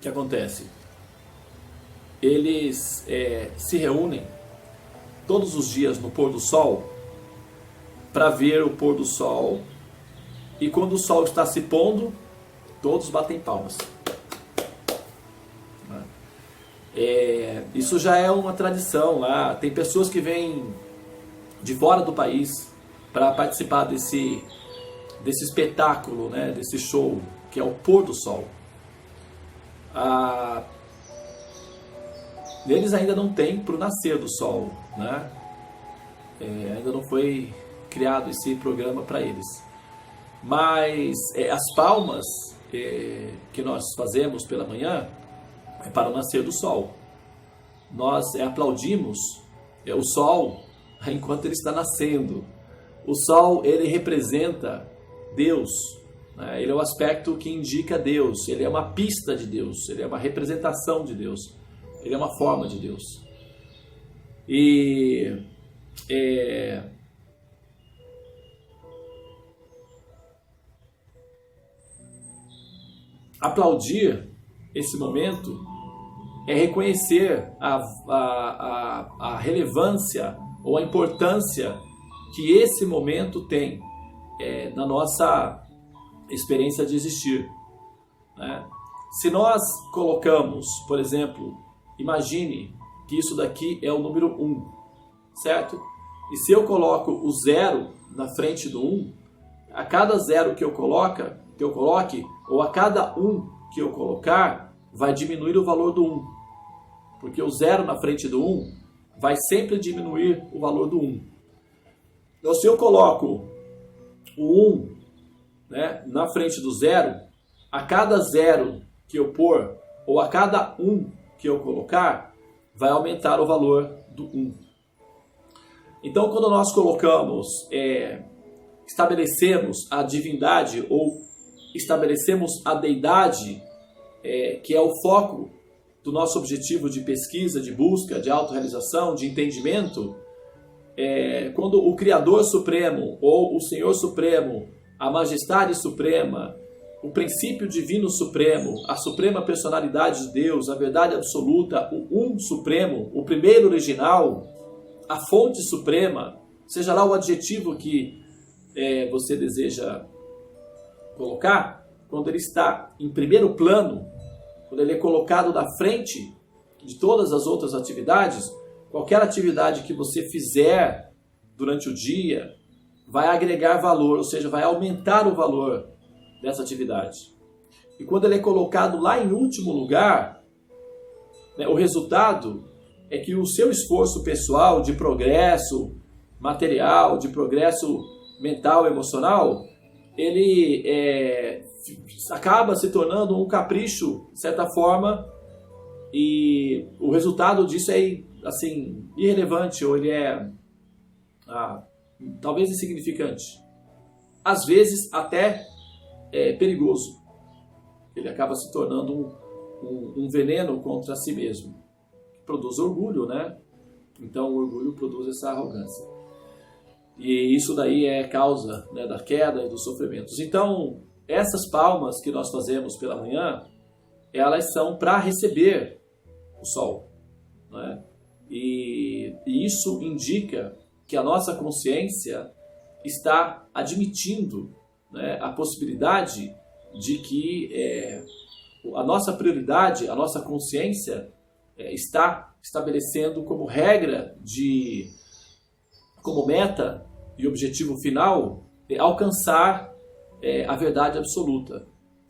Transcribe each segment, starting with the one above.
que acontece? Eles se reúnem todos os dias no pôr do sol para ver o pôr do sol, e quando o sol está se pondo, todos batem palmas. Isso já é uma tradição lá. Tem pessoas que vêm de fora do país para participar desse espetáculo, né, desse show, que é o pôr do sol. Eles ainda não têm para o nascer do sol, né? Ainda não foi criado esse programa para eles. Mas as palmas que nós fazemos pela manhã é para o nascer do sol. Nós aplaudimos o sol enquanto ele está nascendo. O sol, ele representa Deus, né? Ele é o aspecto que indica Deus, ele é uma pista de Deus, ele é uma representação de Deus, ele é uma forma de Deus. E aplaudir esse momento é reconhecer a relevância ou a importância que esse momento tem na nossa experiência de existir, né? Se nós colocamos, por exemplo, imagine que isso daqui é o número 1, certo? E se eu coloco o 0 na frente do 1, a cada 0 que eu coloque, ou a cada 1 que eu colocar, vai diminuir o valor do 1. Porque o 0 na frente do 1 vai sempre diminuir o valor do 1. Então, se eu coloco o 1, né, na frente do 0, a cada 0 que eu pôr, ou a cada 1 que eu colocar, vai aumentar o valor do 1. Então, quando nós colocamos, estabelecemos a divindade, ou estabelecemos a deidade, que é o foco do nosso objetivo de pesquisa, de busca, de autorrealização, de entendimento, quando o Criador Supremo, ou o Senhor Supremo, a Majestade Suprema, o princípio divino supremo, a suprema personalidade de Deus, a verdade absoluta, o Supremo, o primeiro original, a fonte suprema, seja lá o adjetivo que você deseja colocar, quando ele está em primeiro plano, quando ele é colocado na frente de todas as outras atividades, qualquer atividade que você fizer durante o dia vai agregar valor, ou seja, vai aumentar o valor dessa atividade. E quando ele é colocado lá em último lugar, né, o resultado é que o seu esforço pessoal de progresso material, de progresso mental, emocional, ele acaba se tornando um capricho, de certa forma, e o resultado disso é assim, irrelevante, ou ele é talvez insignificante. Às vezes até perigoso. Ele acaba se tornando um veneno contra si mesmo. Produz orgulho, né? Então o orgulho produz essa arrogância. E isso daí é causa, né, da queda e dos sofrimentos. Então, essas palmas que nós fazemos pela manhã, elas são para receber o sol, né? E isso indica que a nossa consciência está admitindo, né, a possibilidade de que a nossa prioridade, a nossa consciência está estabelecendo como regra, como meta e objetivo final, alcançar a verdade absoluta.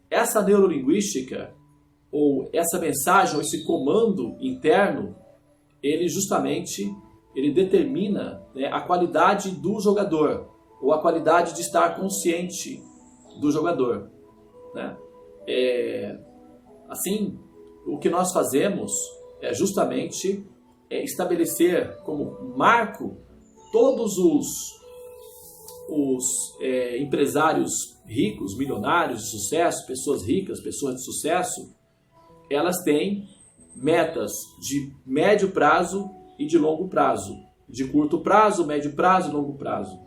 Essa neurolinguística, ou essa mensagem, ou esse comando interno, ele determina, né, a qualidade do jogador, ou a qualidade de estar consciente do jogador, né? Assim, o que nós fazemos é justamente estabelecer como marco todos os empresários ricos, milionários de sucesso, pessoas ricas, pessoas de sucesso. Elas têm metas de médio prazo e de longo prazo, de curto prazo, médio prazo e longo prazo.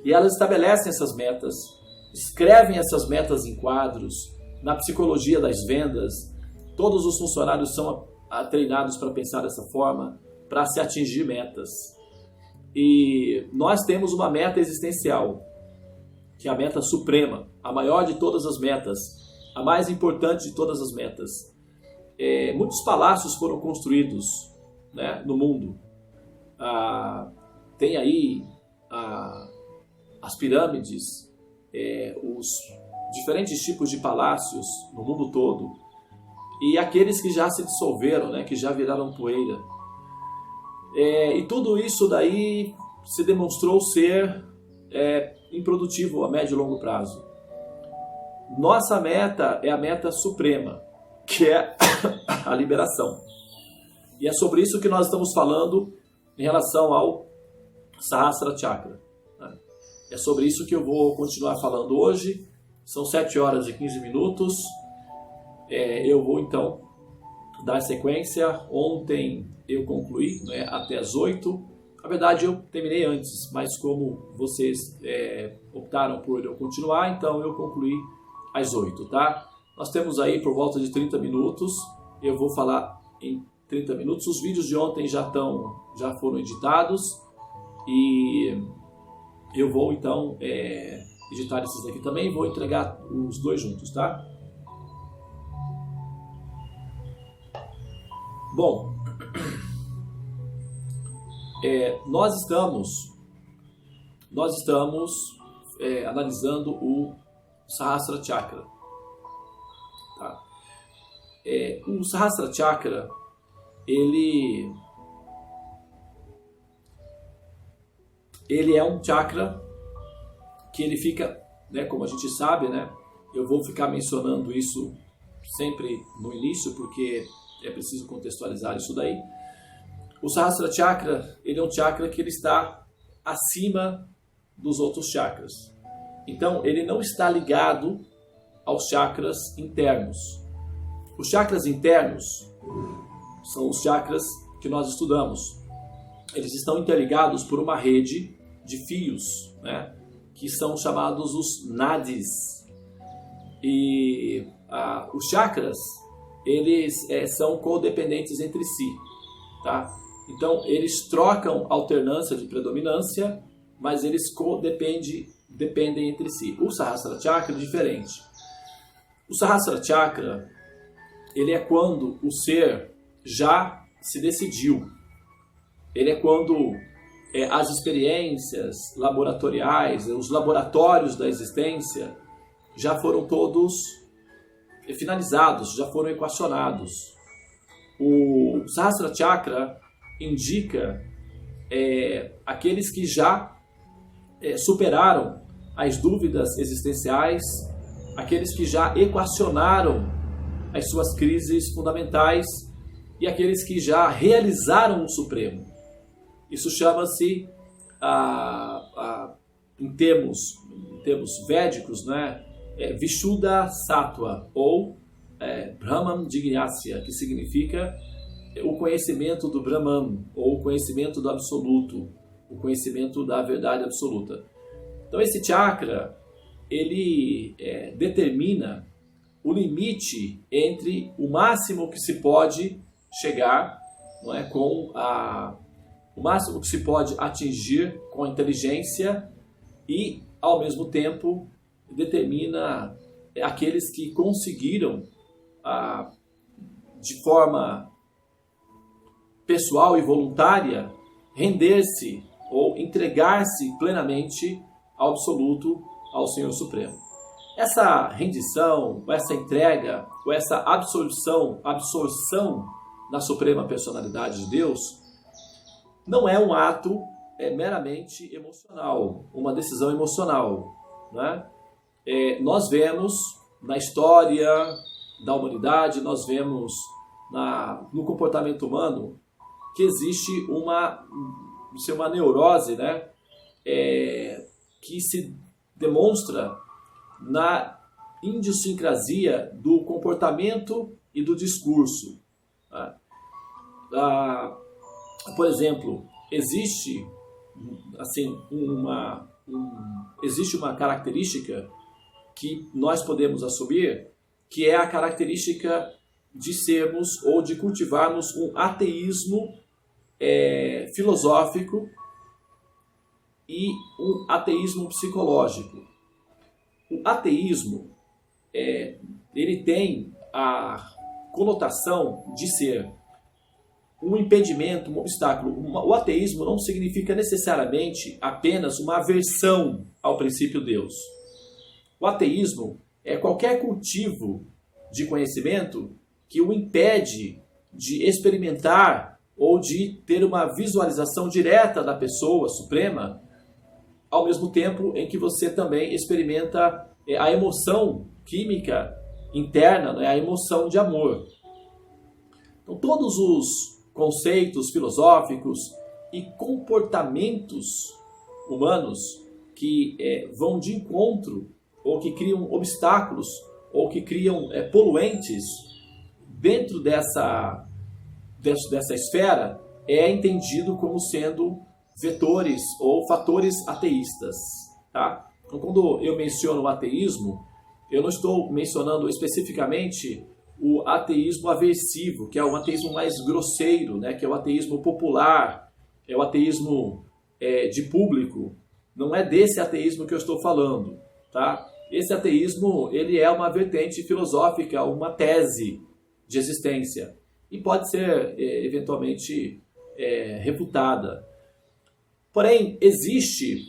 E elas estabelecem essas metas, escrevem essas metas em quadros, na psicologia das vendas, Todos os funcionários são treinados para pensar dessa forma, para se atingir metas. E nós temos uma meta existencial, que é a meta suprema, a maior de todas as metas, a mais importante de todas as metas. Muitos palácios foram construídos, né, no mundo. Tem aí as pirâmides, os diferentes tipos de palácios no mundo todo, e aqueles que já se dissolveram, né, que já viraram poeira. E tudo isso daí se demonstrou ser improdutivo a médio e longo prazo. Nossa meta é a meta suprema, que é a liberação. E é sobre isso que nós estamos falando em relação ao Sahasrara Chakra. É sobre isso que eu vou continuar falando hoje. São 7 horas e 15 minutos. Eu vou então dar sequência. Ontem eu concluí, né, até as 8. Na verdade eu terminei antes, mas como vocês optaram por eu continuar, então eu concluí às 8, tá? Nós temos aí por volta de 30 minutos. Eu vou falar em 30 minutos. Os vídeos de ontem já foram editados e eu vou então editar esses aqui também e vou entregar os dois juntos, tá? Bom, nós estamos analisando o Sahasrara Chakra. Tá? O Sahasrara Chakra, ele é um chakra que ele fica, né, como a gente sabe, né, eu vou ficar mencionando isso sempre no início, porque é preciso contextualizar isso daí. O Sahasrara Chakra, ele é um chakra que ele está acima dos outros chakras. Então, ele não está ligado aos chakras internos. Os chakras internos são os chakras que nós estudamos. Eles estão interligados por uma rede de fios, né, que são chamados os nadis. E os chakras, eles são codependentes entre si, tá? Então, eles trocam alternância de predominância, mas eles dependem entre si. O Sahasrara Chakra é diferente. O Sahasrara Chakra, ele é quando o ser já se decidiu. Ele é quando as experiências laboratoriais, os laboratórios da existência já foram todos finalizados, já foram equacionados. O Sahasrara Chakra indica aqueles que já superaram as dúvidas existenciais, aqueles que já equacionaram as suas crises fundamentais e aqueles que já realizaram o Supremo. Isso chama-se, em termos védicos, né, Vishuddha Sattva, ou Brahman Jignasya, que significa o conhecimento do Brahman, ou o conhecimento do absoluto, o conhecimento da verdade absoluta. Então esse chakra, ele determina o limite entre o máximo que se pode chegar, não é, com o máximo que se pode atingir com a inteligência e, ao mesmo tempo, determina aqueles que conseguiram, de forma pessoal e voluntária, render-se ou entregar-se plenamente ao absoluto, ao Senhor Supremo. Essa rendição, essa entrega, ou essa absorção na Suprema Personalidade de Deus, não é um ato meramente emocional, uma decisão emocional, né? Nós vemos na história da humanidade, nós vemos no comportamento humano que existe uma neurose, né? Que se demonstra na idiosincrasia do comportamento e do discurso. Por exemplo, existe uma característica que nós podemos assumir, que é a característica de sermos ou de cultivarmos um ateísmo filosófico e um ateísmo psicológico. O ateísmo, ele tem a conotação de ser um impedimento, um obstáculo. O ateísmo não significa necessariamente apenas uma aversão ao princípio Deus. O ateísmo é qualquer cultivo de conhecimento que o impede de experimentar ou de ter uma visualização direta da pessoa suprema, ao mesmo tempo em que você também experimenta a emoção química interna, né, a emoção de amor. Então, todos os conceitos filosóficos e comportamentos humanos que vão de encontro ou que criam obstáculos ou que criam poluentes dentro dessa esfera é entendido como sendo vetores ou fatores ateístas. Tá? Então, quando eu menciono o ateísmo, eu não estou mencionando especificamente o ateísmo aversivo, que é o ateísmo mais grosseiro, né? Que é o ateísmo popular, é o ateísmo de público. Não é desse ateísmo que eu estou falando. Tá? Esse ateísmo ele é uma vertente filosófica, uma tese de existência, e pode ser eventualmente refutada. Porém, existe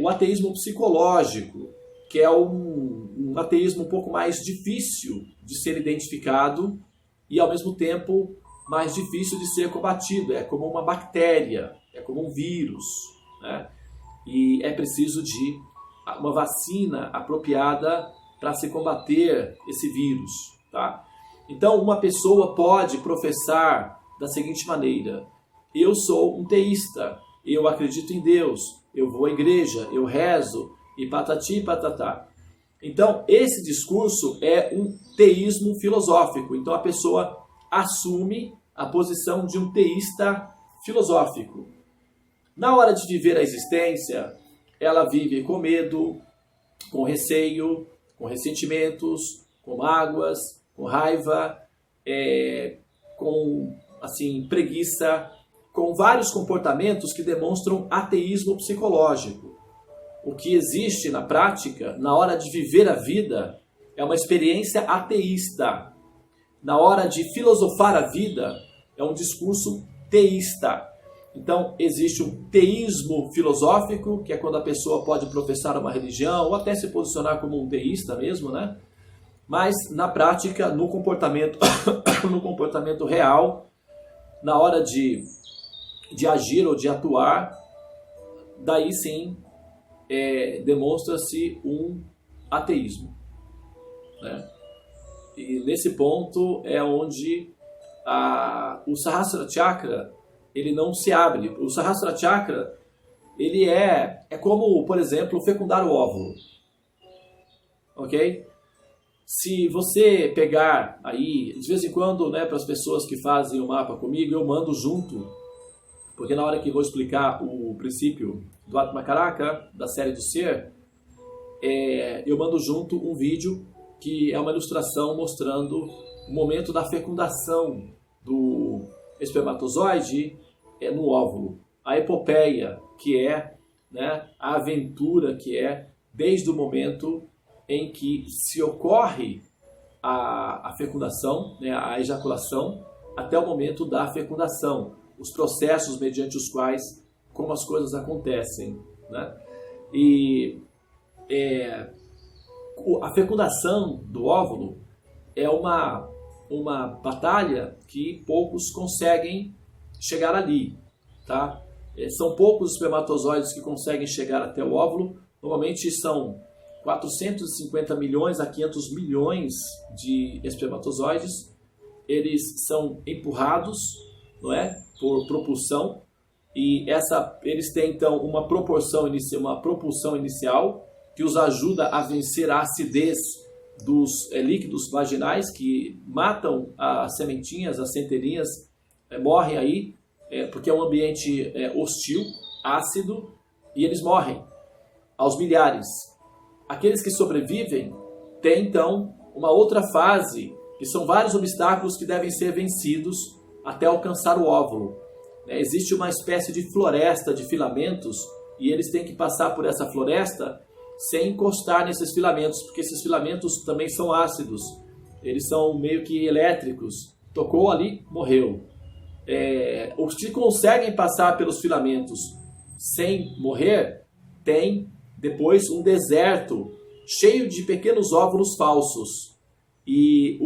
o ateísmo psicológico, que é um ateísmo um pouco mais difícil de ser identificado e, ao mesmo tempo, mais difícil de ser combatido. É como uma bactéria, é como um vírus, né? E é preciso de uma vacina apropriada para se combater esse vírus. Tá? Então, uma pessoa pode professar da seguinte maneira: eu sou um teísta, eu acredito em Deus, eu vou à igreja, eu rezo, e patati e patatá. Então, esse discurso é um teísmo filosófico. Então, a pessoa assume a posição de um teísta filosófico. Na hora de viver a existência, ela vive com medo, com receio, com ressentimentos, com mágoas, com raiva, com preguiça, com vários comportamentos que demonstram ateísmo psicológico. O que existe na prática, na hora de viver a vida, é uma experiência ateísta. Na hora de filosofar a vida, é um discurso teísta. Então, existe um teísmo filosófico, que é quando a pessoa pode professar uma religião, ou até se posicionar como um teísta mesmo, né? Mas, na prática, no comportamento, no comportamento real, na hora de agir ou de atuar, daí sim, demonstra-se um ateísmo, né? E nesse ponto é onde o Sahasrara Chakra ele não se abre. O Sahasrara Chakra ele é como, por exemplo, fecundar o óvulo, ok? Se você pegar aí, de vez em quando, né, para as pessoas que fazem o mapa comigo, eu mando junto, porque na hora que vou explicar o princípio do Atmakaraka, da série do ser, eu mando junto um vídeo que é uma ilustração mostrando o momento da fecundação do espermatozoide no óvulo. A epopeia, que é, né, a aventura que é desde o momento em que se ocorre a fecundação, né, a ejaculação, até o momento da fecundação. Os processos mediante os quais, como as coisas acontecem, né? E a fecundação do óvulo é uma batalha que poucos conseguem chegar ali, tá? São poucos os espermatozoides que conseguem chegar até o óvulo. Normalmente são 450 milhões a 500 milhões de espermatozoides. Eles são empurrados, não é? Por propulsão, e eles têm então uma propulsão inicial que os ajuda a vencer a acidez dos líquidos vaginais que matam as sementinhas, as centelhinhas, morrem aí, porque é um ambiente hostil, ácido, e eles morrem aos milhares. Aqueles que sobrevivem têm então uma outra fase que são vários obstáculos que devem ser vencidos até alcançar o óvulo. Existe uma espécie de floresta de filamentos e eles têm que passar por essa floresta sem encostar nesses filamentos, porque esses filamentos também são ácidos, eles são meio que elétricos. Tocou ali, morreu. Os que conseguem passar pelos filamentos sem morrer, tem depois um deserto cheio de pequenos óvulos falsos. E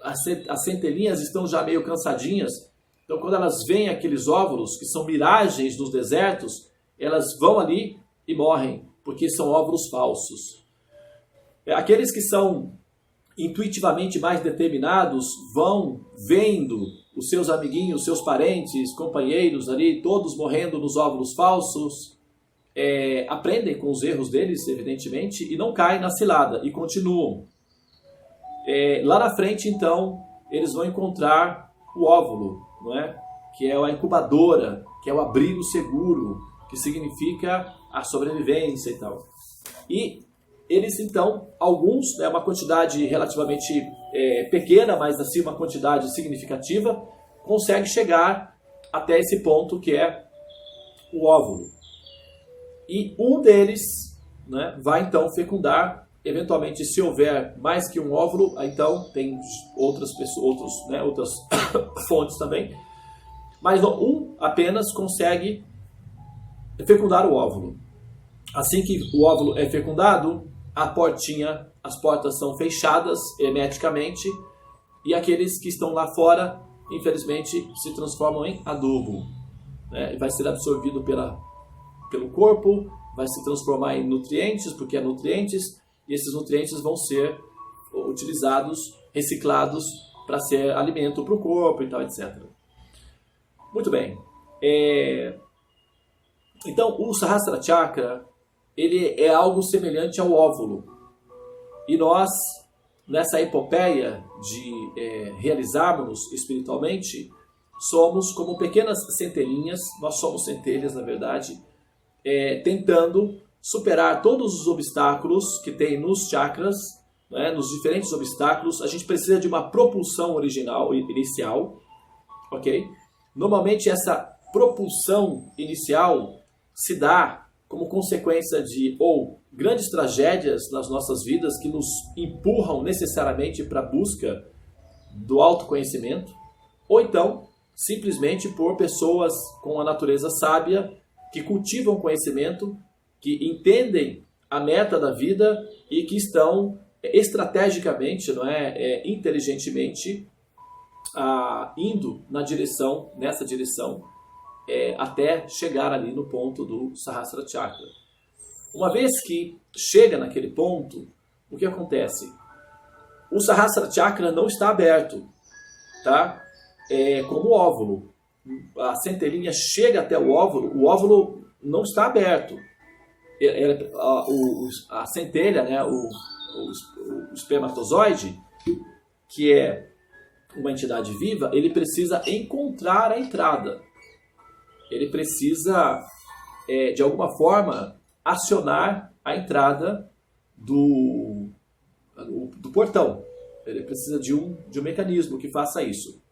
as centelhinhas estão já meio cansadinhas. Então, quando elas veem aqueles óvulos, que são miragens dos desertos, elas vão ali e morrem, porque são óvulos falsos. Aqueles que são intuitivamente mais determinados vão vendo os seus amiguinhos, seus parentes, companheiros ali, todos morrendo nos óvulos falsos, aprendem com os erros deles, evidentemente, e não caem na cilada, e continuam. Lá na frente, então, eles vão encontrar o óvulo, não é? Que é a incubadora, que é o abrigo seguro, que significa a sobrevivência e tal. E eles, então, alguns, uma quantidade relativamente pequena, mas assim uma quantidade significativa, consegue chegar até esse ponto que é o óvulo. E um deles, né, vai então fecundar. Eventualmente, se houver mais que um óvulo, então tem outras fontes também. Mas um apenas consegue fecundar o óvulo. Assim que o óvulo é fecundado, as portas são fechadas hermeticamente e aqueles que estão lá fora, infelizmente, se transformam em adubo. E vai ser absorvido pelo corpo, vai se transformar em nutrientes, porque é nutrientes, e esses nutrientes vão ser utilizados, reciclados, para ser alimento para o corpo e tal, etc. Muito bem. Então, o Sahasrara Chakra, ele é algo semelhante ao óvulo. E nós, nessa epopeia de realizarmos espiritualmente, somos como pequenas centelhinhas, nós somos centelhas, na verdade, tentando superar todos os obstáculos que tem nos chakras, nos diferentes obstáculos. A gente precisa de uma propulsão inicial, ok? Normalmente essa propulsão inicial se dá como consequência de ou grandes tragédias nas nossas vidas que nos empurram necessariamente para a busca do autoconhecimento, ou então simplesmente por pessoas com a natureza sábia que cultivam conhecimento, que entendem a meta da vida e que estão estrategicamente, inteligentemente, indo nessa direção, até chegar ali no ponto do Sahasrara Chakra. Uma vez que chega naquele ponto, o que acontece? O Sahasrara Chakra não está aberto, tá? Como o óvulo. A centelhinha chega até o óvulo não está aberto. A centelha, o espermatozoide, que é uma entidade viva, ele precisa encontrar a entrada. Ele precisa, de alguma forma, acionar a entrada do portão. Ele precisa de um mecanismo que faça isso.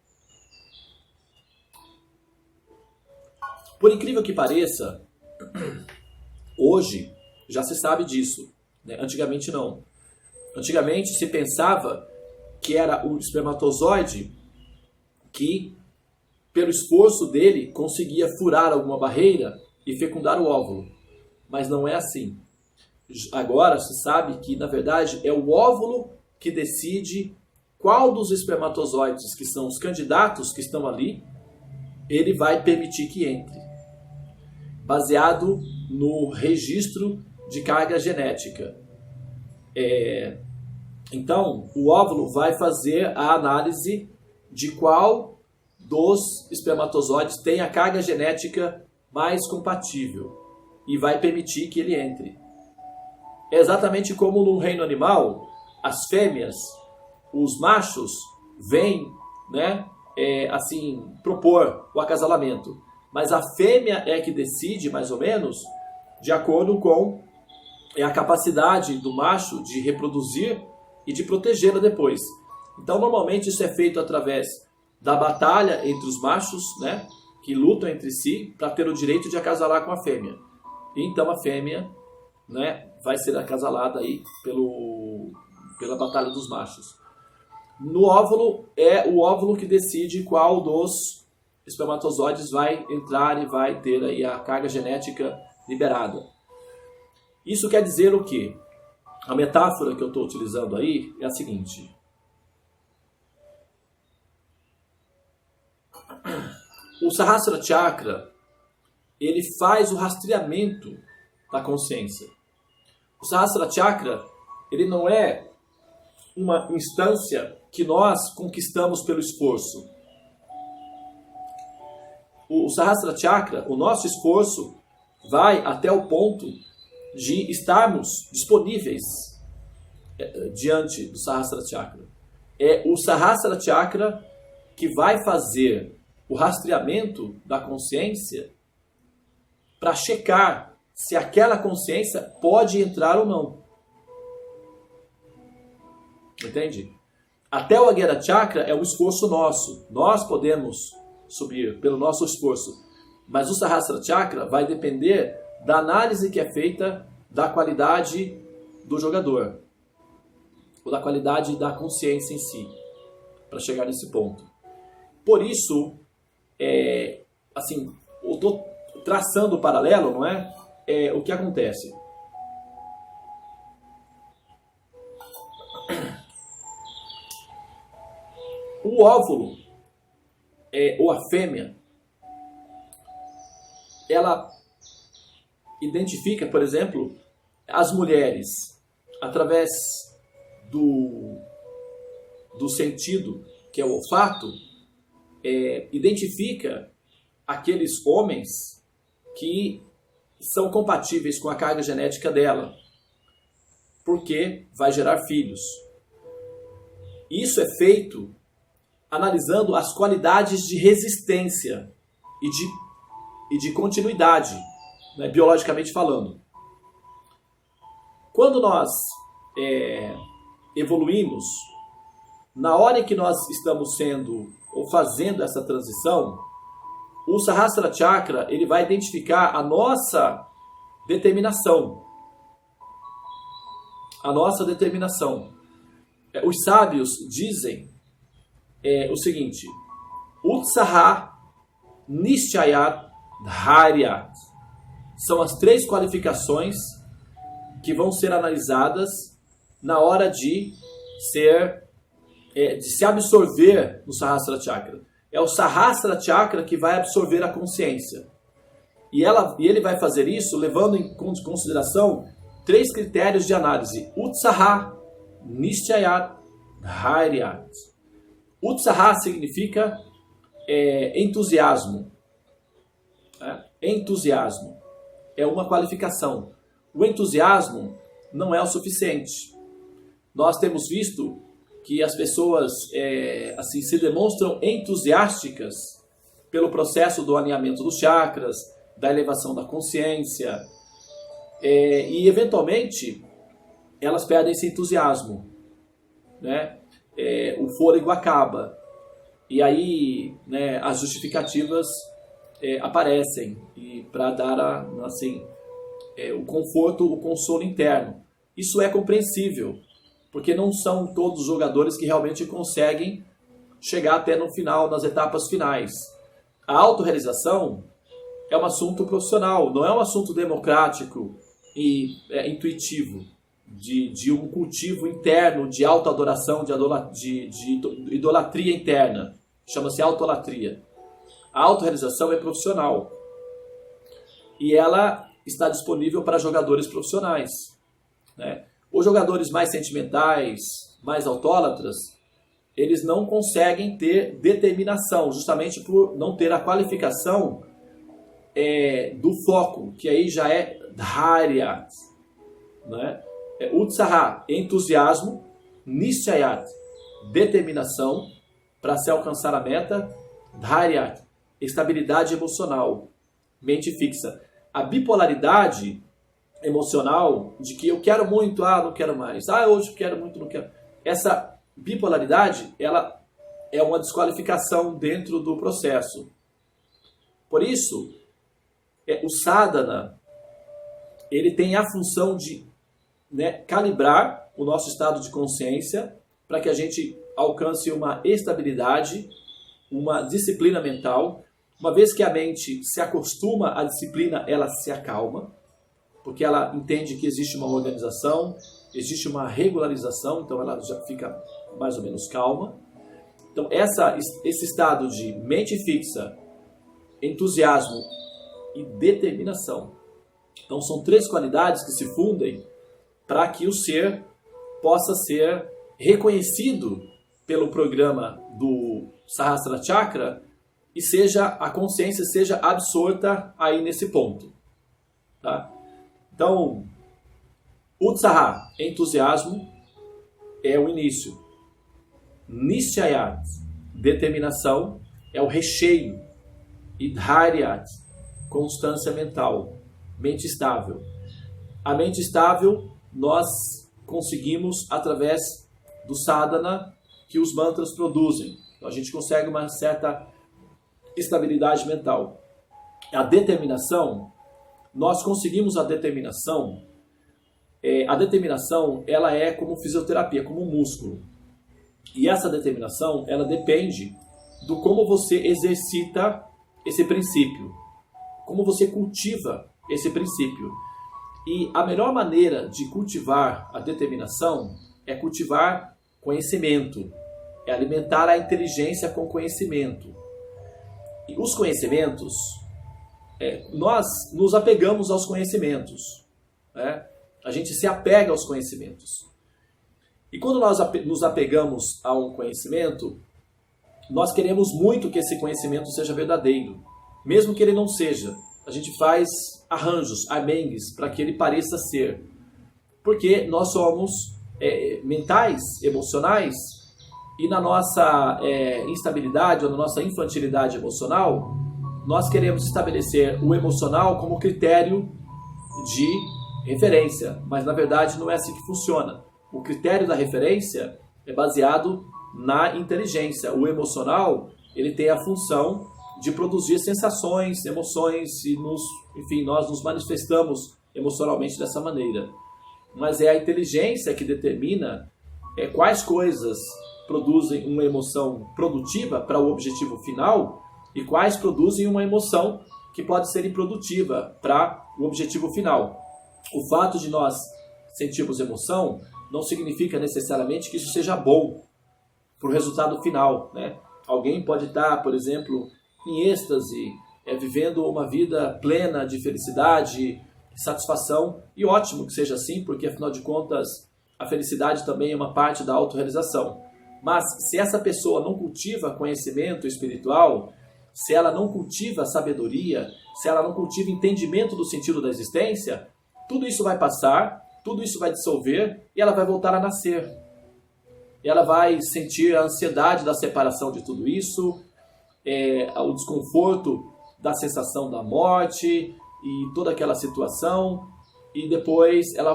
Por incrível que pareça, hoje já se sabe disso. Antigamente não. Antigamente se pensava que era o espermatozoide que, pelo esforço dele, conseguia furar alguma barreira e fecundar o óvulo. Mas não é assim. Agora se sabe que, na verdade, é o óvulo que decide qual dos espermatozoides, que são os candidatos que estão ali, ele vai permitir que entre, baseado no registro de carga genética. Então, o óvulo vai fazer a análise de qual dos espermatozoides tem a carga genética mais compatível e vai permitir que ele entre. É exatamente como no reino animal, as fêmeas, os machos vêm, propor o acasalamento. Mas a fêmea é que decide, mais ou menos, de acordo com a capacidade do macho de reproduzir e de protegê-la depois. Então, normalmente isso é feito através da batalha entre os machos, né, que lutam entre si para ter o direito de acasalar com a fêmea. E então a fêmea, né, vai ser acasalada aí pela batalha dos machos. No óvulo, é o óvulo que decide qual dos espermatozoides vai entrar e vai ter aí a carga genética liberada. Isso quer dizer o quê? A metáfora que eu estou utilizando aí é a seguinte. O Sahasrara Chakra, ele faz o rastreamento da consciência. O Sahasrara Chakra, ele não é uma instância que nós conquistamos pelo esforço. O Sahasrara Chakra, o nosso esforço, vai até o ponto de estarmos disponíveis diante do Sahasrara Chakra. É o Sahasrara Chakra que vai fazer o rastreamento da consciência para checar se aquela consciência pode entrar ou não. Entende? Até o Agera Chakra é um esforço nosso. Nós podemos subir pelo nosso esforço. Mas o Sahasrara Chakra vai depender da análise que é feita da qualidade do jogador. Ou da qualidade da consciência em si. Para chegar nesse ponto. Por isso, assim, eu estou traçando o paralelo, não é? O que acontece? O óvulo, ou a fêmea, ela identifica, por exemplo, as mulheres através do sentido, que é o olfato, identifica aqueles homens que são compatíveis com a carga genética dela, porque vai gerar filhos. Isso é feito analisando as qualidades de resistência e de continuidade, né, biologicamente falando. Quando nós evoluímos, na hora em que nós estamos fazendo essa transição, o Sahasrara Chakra ele vai identificar a nossa determinação. A nossa determinação. Os sábios dizem o seguinte: Utsaha Nishchayat Dharyat. São as 3 qualificações que vão ser analisadas na hora de se absorver no Sahasrara Chakra. É o Sahasrara Chakra que vai absorver a consciência. E ele vai fazer isso levando em consideração 3 critérios de análise. Utsaha Nishchayat Dharyat. Utsaha significa entusiasmo. Entusiasmo é uma qualificação. O entusiasmo não é o suficiente. Nós temos visto que as pessoas assim, se demonstram entusiásticas pelo processo do alinhamento dos chakras, da elevação da consciência, e eventualmente elas perdem esse entusiasmo, né? O fôlego acaba, e aí, né, as justificativas aparecem para dar o conforto, o consolo interno. Isso é compreensível, porque não são todos os jogadores que realmente conseguem chegar até no final, nas etapas finais. A autorrealização é um assunto profissional, não é um assunto democrático e intuitivo, de um cultivo interno de autoadoração, de idolatria interna. Chama-se autolatria. A autorrealização é profissional. E ela está disponível para jogadores profissionais, né? Os jogadores mais sentimentais, mais autólatras, eles não conseguem ter determinação, justamente por não ter a qualificação do foco, que aí já é Dharyat, né? Utsaha, entusiasmo, Nishchayat, determinação para se alcançar a meta, Dharyat, estabilidade emocional, mente fixa. A bipolaridade emocional, de que eu quero muito, não quero mais, hoje eu quero muito, não quero. Essa bipolaridade, ela é uma desqualificação dentro do processo. Por isso, o sadhana, ele tem a função de, né, calibrar o nosso estado de consciência para que a gente alcance uma estabilidade, uma disciplina mental. Uma vez que a mente se acostuma à disciplina, ela se acalma, porque ela entende que existe uma organização, existe uma regularização, então ela já fica mais ou menos calma. Então esse estado de mente fixa, entusiasmo e determinação. Então são três qualidades que se fundem para que o ser possa ser reconhecido pelo programa do Sahasrara Chakra e a consciência seja absorta aí nesse ponto. Tá? Então, Utsaha, entusiasmo, é o início. Nishchayat, determinação, é o recheio. E Dhairyat, constância mental, mente estável. A mente estável nós conseguimos através do sadhana que os mantras produzem. Então, a gente consegue uma certa estabilidade mental. A determinação, nós conseguimos a determinação. A determinação, ela é como fisioterapia, como um músculo. E essa determinação, ela depende do como você exercita esse princípio, como você cultiva esse princípio. E a melhor maneira de cultivar a determinação é cultivar conhecimento, é alimentar a inteligência com conhecimento. E os conhecimentos, nós nos apegamos aos conhecimentos, né? A gente se apega aos conhecimentos. E quando nós nos apegamos a um conhecimento, nós queremos muito que esse conhecimento seja verdadeiro, mesmo que ele não seja. A gente faz arranjos, armengues, para que ele pareça ser. Porque nós somos mentais, emocionais, e na nossa instabilidade ou na nossa infantilidade emocional, nós queremos estabelecer o emocional como critério de referência. Mas na verdade não é assim que funciona. O critério da referência é baseado na inteligência. O emocional, ele tem a função de produzir sensações, emoções, e nós nos manifestamos emocionalmente dessa maneira. Mas é a inteligência que determina quais coisas produzem uma emoção produtiva para o objetivo final e quais produzem uma emoção que pode ser improdutiva para o objetivo final. O fato de nós sentirmos emoção não significa necessariamente que isso seja bom para o resultado final, né? Alguém pode estar, por exemplo, em êxtase, vivendo uma vida plena de felicidade, satisfação, e ótimo que seja assim, porque afinal de contas a felicidade também é uma parte da autorrealização. Mas se essa pessoa não cultiva conhecimento espiritual, se ela não cultiva sabedoria, se ela não cultiva entendimento do sentido da existência, tudo isso vai passar, tudo isso vai dissolver e ela vai voltar a nascer. E ela vai sentir a ansiedade da separação de tudo isso, o desconforto da sensação da morte e toda aquela situação, e depois ela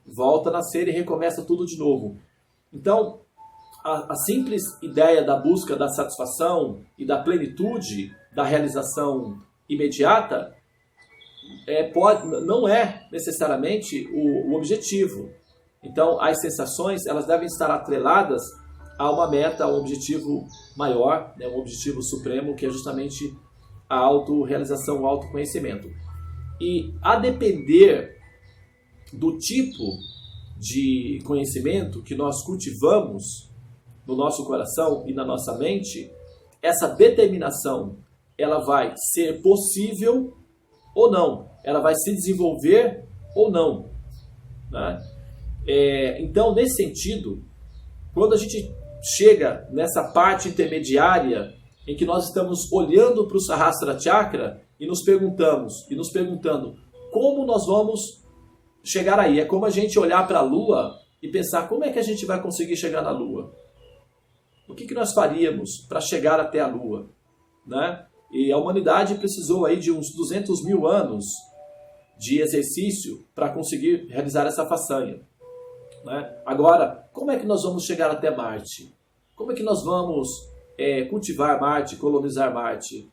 volta a nascer e recomeça tudo de novo. Então, a simples ideia da busca da satisfação e da plenitude, da realização imediata, não é necessariamente o objetivo. Então, as sensações elas devem estar atreladas a uma meta, a um objetivo maior, né, um objetivo supremo, que é justamente a autorrealização, o autoconhecimento. E a depender do tipo de conhecimento que nós cultivamos no nosso coração e na nossa mente, essa determinação ela vai ser possível ou não, ela vai se desenvolver ou não, né? Então, nesse sentido, quando a gente chega nessa parte intermediária em que nós estamos olhando para o Sahasrara Chakra e nos perguntando como nós vamos chegar aí. É como a gente olhar para a Lua e pensar como é que a gente vai conseguir chegar na Lua. O que nós faríamos para chegar até a Lua, né? E a humanidade precisou aí de uns 200 mil anos de exercício para conseguir realizar essa façanha, né? Agora, como é que nós vamos chegar até Marte? Como é que nós vamos cultivar Marte, colonizar Marte?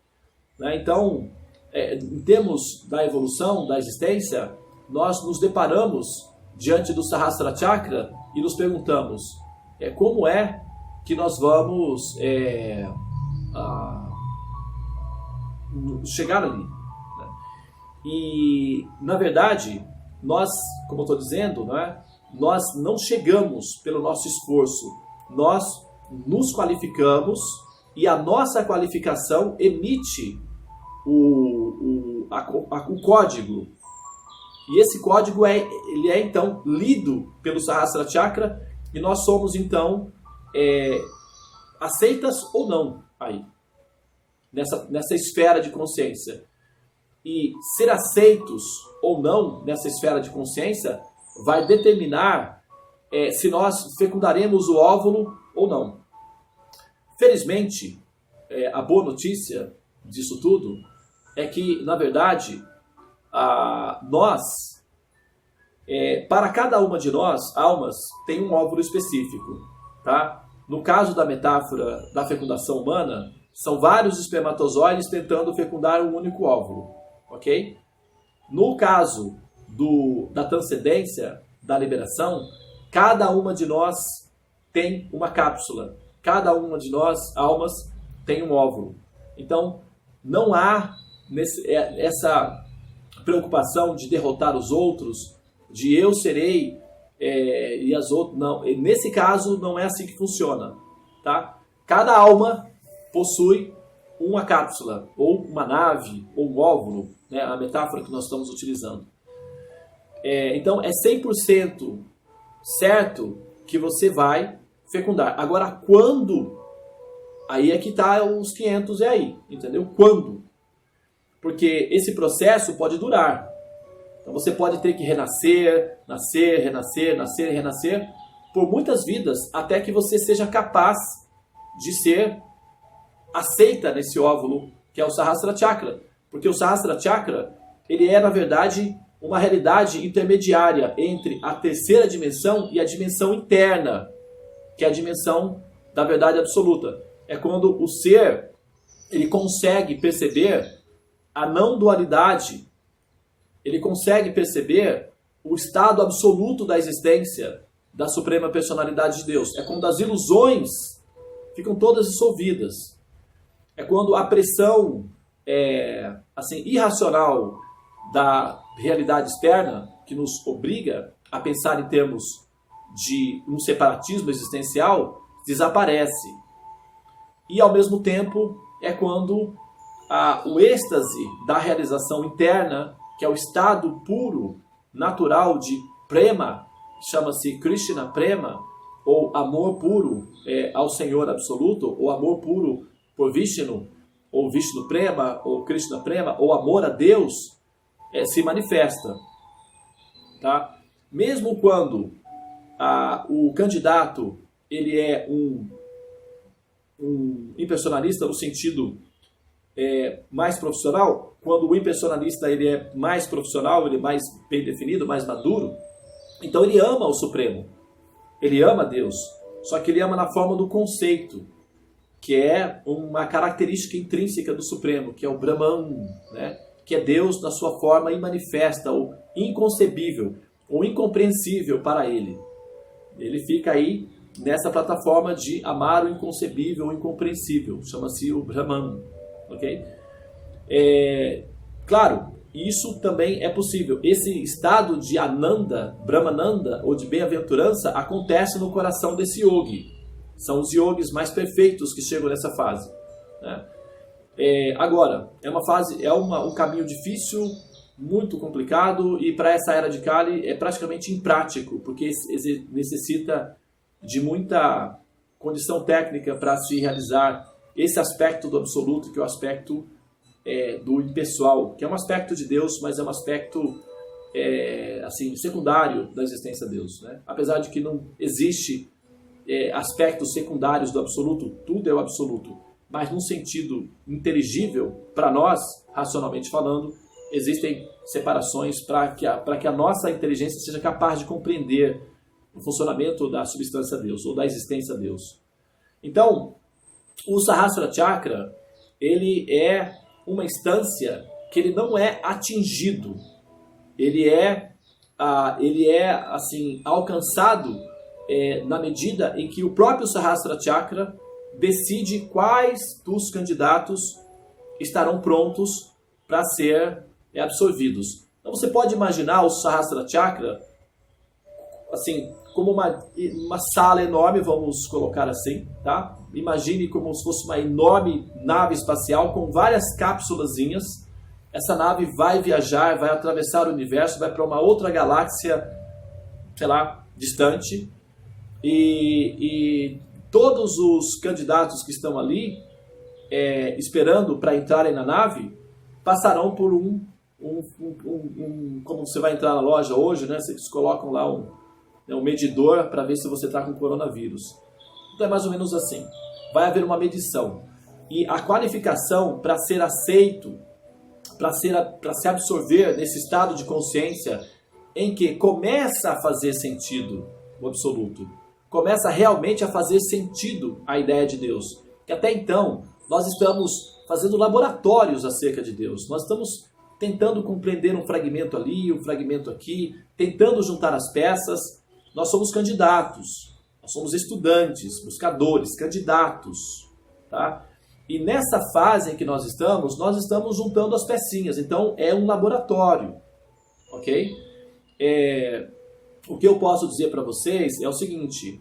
Né? Então, em termos da evolução, da existência, nós nos deparamos diante do Sahasrara Chakra e nos perguntamos como é que nós vamos chegar ali. Né? E, na verdade, nós, como eu estou dizendo, nós não chegamos pelo nosso esforço, nós nos qualificamos e a nossa qualificação emite o código. E esse código ele é então lido pelo Sahasrara Chakra e nós somos então aceitas ou não aí, nessa esfera de consciência. E ser aceitos ou não nessa esfera de consciência vai determinar se nós fecundaremos o óvulo ou não. Felizmente, a boa notícia disso tudo é que, na verdade, nós, para cada uma de nós, almas, tem um óvulo específico. Tá? No caso da metáfora da fecundação humana, são vários espermatozoides tentando fecundar um único óvulo. Ok? No caso da transcendência, da liberação, cada uma de nós tem uma cápsula. Cada uma de nós, almas, tem um óvulo. Então, não há essa preocupação de derrotar os outros, de eu serei e as outras. Não, nesse caso, não é assim que funciona. Tá? Cada alma possui uma cápsula, ou uma nave, ou um óvulo, né? A metáfora que nós estamos utilizando. Então, é 100% certo que você vai fecundar. Agora, quando? Aí é que está os 500 aí, entendeu? Quando? Porque esse processo pode durar. Então, você pode ter que renascer, nascer, renascer, nascer, renascer, por muitas vidas, até que você seja capaz de ser aceita nesse óvulo, que é o Sahasrara Chakra. Porque o Sahasrara Chakra, ele é, na verdade, uma realidade intermediária entre a terceira dimensão e a dimensão interna, que é a dimensão da verdade absoluta. É quando o ser ele consegue perceber a não dualidade, ele consegue perceber o estado absoluto da existência da Suprema Personalidade de Deus. É quando as ilusões ficam todas dissolvidas. É quando a pressão irracional da realidade externa, que nos obriga a pensar em termos de um separatismo existencial, desaparece. E, ao mesmo tempo, é quando o êxtase da realização interna, que é o estado puro, natural de Prema, chama-se Krishna Prema, ou amor puro ao Senhor Absoluto, ou amor puro por Vishnu, ou Vishnu Prema, ou Krishna Prema, ou amor a Deus, se manifesta. Tá? Mesmo quando o candidato ele é um impersonalista no sentido mais profissional, quando o impersonalista ele é mais profissional, ele é mais bem definido, mais maduro, então ele ama o Supremo, ele ama Deus, só que ele ama na forma do conceito, que é uma característica intrínseca do Supremo, que é o Brahman, né? Que é Deus na sua forma imanifesta, ou inconcebível, ou incompreensível para ele. Ele fica aí nessa plataforma de amar o inconcebível, o incompreensível, chama-se o Brahman. Okay? Claro, isso também é possível. Esse estado de Ananda, Brahmananda, ou de bem-aventurança, acontece no coração desse yogi. São os yogis mais perfeitos que chegam nessa fase. Né? Agora, é uma fase, um caminho difícil, muito complicado, e para essa era de Kali é praticamente imprático, porque necessita de muita condição técnica para se realizar esse aspecto do absoluto, que é o aspecto do impessoal, que é um aspecto de Deus, mas é um aspecto secundário da existência de Deus. Né? Apesar de que não existe aspectos secundários do absoluto, tudo é o absoluto, mas num sentido inteligível para nós, racionalmente falando, existem separações para que a nossa inteligência seja capaz de compreender o funcionamento da substância Deus, ou da existência Deus. Então, o Sahasrara Chakra, ele é uma instância que ele não é atingido, ele é assim, alcançado na medida em que o próprio Sahasrara Chakra decide quais dos candidatos estarão prontos para ser absorvidos. Então você pode imaginar o Sahasrara Chakra assim, como uma sala enorme, vamos colocar assim, tá? Imagine como se fosse uma enorme nave espacial com várias cápsulazinhas. Essa nave vai viajar, vai atravessar o universo, vai para uma outra galáxia, sei lá, distante. E todos os candidatos que estão ali, esperando para entrarem na nave, passarão por como você vai entrar na loja hoje, né? Vocês colocam lá um medidor para ver se você está com coronavírus. Então é mais ou menos assim. Vai haver uma medição. E a qualificação para ser aceito, para se absorver nesse estado de consciência em que começa a fazer sentido o absoluto, começa realmente a fazer sentido a ideia de Deus. Que até então nós estamos fazendo laboratórios acerca de Deus. Nós estamos tentando compreender um fragmento ali, um fragmento aqui, tentando juntar as peças. Nós somos candidatos, nós somos estudantes, buscadores, candidatos, tá? E nessa fase em que nós estamos juntando as pecinhas. Então é um laboratório, ok? O que eu posso dizer para vocês é o seguinte: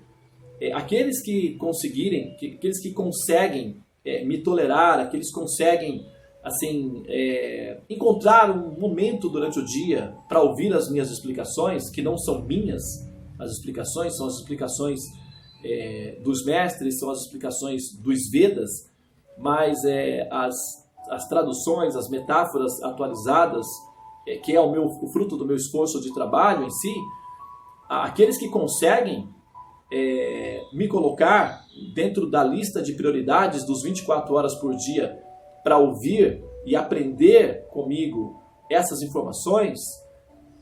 aqueles que conseguirem, aqueles que conseguem me tolerar, aqueles que conseguem assim, encontrar um momento durante o dia para ouvir as minhas explicações, que não são minhas, as explicações são as explicações dos mestres, são as explicações dos Vedas, mas as traduções, as metáforas atualizadas, que é o fruto do meu esforço de trabalho em si, aqueles que conseguem me colocar dentro da lista de prioridades dos 24 horas por dia para ouvir e aprender comigo essas informações,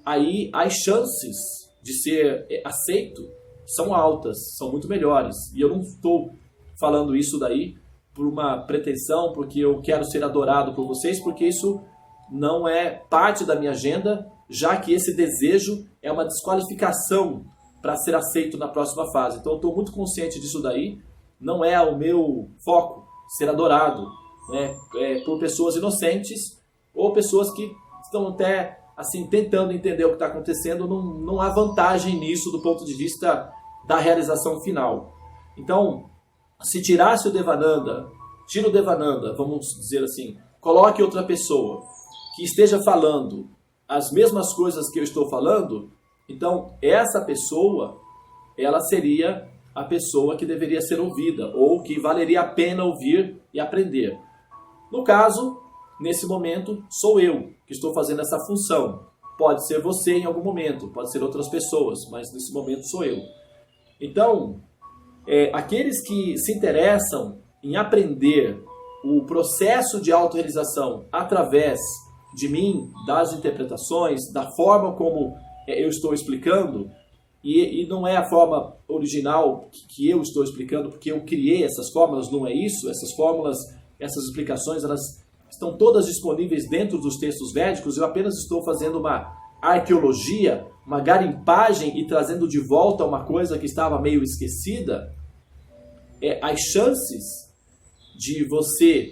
aí as chances de ser aceito são altas, são muito melhores. E eu não estou falando isso daí por uma pretensão, porque eu quero ser adorado por vocês, porque isso não é parte da minha agenda, já que esse desejo é uma desqualificação para ser aceito na próxima fase. Então eu estou muito consciente disso daí, não é o meu foco ser adorado, né, por pessoas inocentes ou pessoas que estão até assim, tentando entender o que está acontecendo. Não há vantagem nisso do ponto de vista da realização final. Então, se tirasse o Devananda, tira o Devananda, vamos dizer assim, coloque outra pessoa que esteja falando as mesmas coisas que eu estou falando, então essa pessoa, ela seria a pessoa que deveria ser ouvida, ou que valeria a pena ouvir e aprender. No caso, nesse momento, sou eu que estou fazendo essa função. Pode ser você em algum momento, pode ser outras pessoas, mas nesse momento sou eu. Então, aqueles que se interessam em aprender o processo de autorrealização através de mim, das interpretações, da forma como eu estou explicando, e não é a forma original que eu estou explicando, porque eu criei essas fórmulas, não é isso? Essas fórmulas, essas explicações, elas estão todas disponíveis dentro dos textos védicos. Eu apenas estou fazendo uma arqueologia, uma garimpagem e trazendo de volta uma coisa que estava meio esquecida. As chances de você